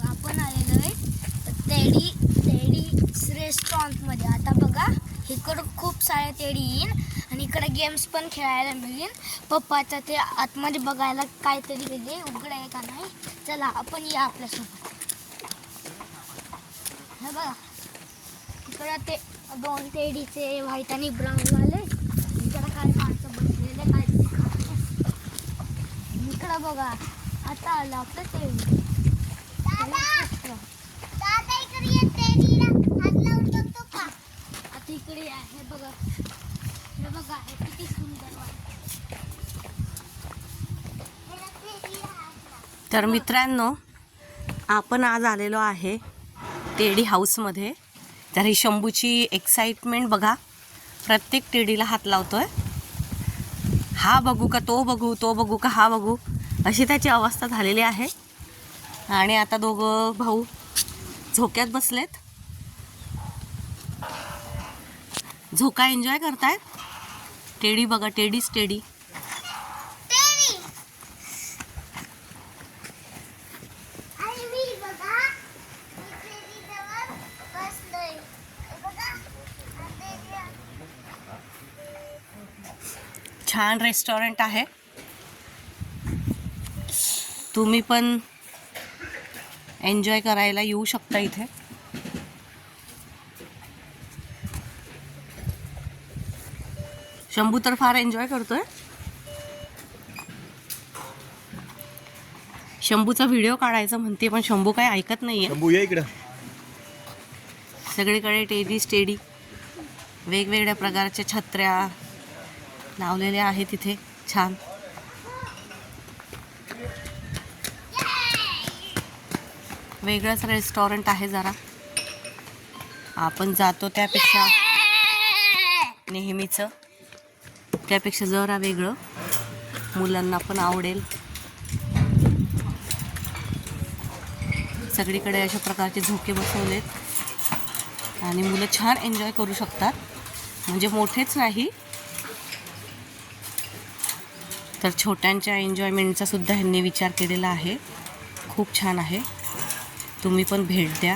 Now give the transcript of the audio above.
आपण आलेलो आहे टेडीज रेस्टॉरंटमध्ये. आता बघा इकडं खूप सारे टेडी येईन आणि इकडे गेम्स पण खेळायला मिळेल. पप्पाचं ते आतमध्ये बघायला काहीतरी वेगळे उघडं आहे का नाही. चला आपण या आपल्यासोबत. हे बघा इकडं ते 2 टेडीचे व्हाईट आणि ब्राऊन वाले. इकडं काय माणसं बसलेले काय इकडं बघा. आता आलं आपलं टेडी. आता इकडे आहे बघा. हे बघा हे किती सुंदर वाटतं. तर मित्रांनो, आपण आज आलेलो आहे टेडी हाऊसमध्ये. तर ही शंभूची एक्साइटमेंट बघा. प्रत्येक टेडीला हात लावतोय. हा बघू का तो बघू, तो बघू का हा बघू, अशी त्याची अवस्था झालेली आहे. आणि आता दोघं भाऊ झोक्यात बसलेत. झोका एन्जॉय करतायत. टेडी बघा, टेडीच टेडी. छान रेस्टॉरंट आहे. तुम्ही पण एन्जॉय करायला येऊ शकता इथे. शंभू तर फार एन्जॉय करतोय. शंभूचा व्हिडिओ काढायचा म्हणते पण शंभू काय ऐकत नाहीये. शंभू ये इकडं. सगळीकडे टेडीच टेडी. वेगवेगळ्या प्रकारच्या छत्र्या लावलेल्या आहेत इथे. छान वेगळंच रेस्टॉरंट आहे जरा. आपण जातो त्यापेक्षा नेहमीचं त्यापेक्षा जरा वेगळं. मुलांना पण आवडेल. सगळीकडे अशा प्रकारचे झोके बसवलेत आणि मुलं छान एन्जॉय करू शकतात. म्हणजे मोठेच नाही तर छोट्यांच्या एन्जॉयमेंटचा सुद्धा ह्यांनी विचार केलेला आहे. खूप छान आहे. तुम्ही पण भेट द्या.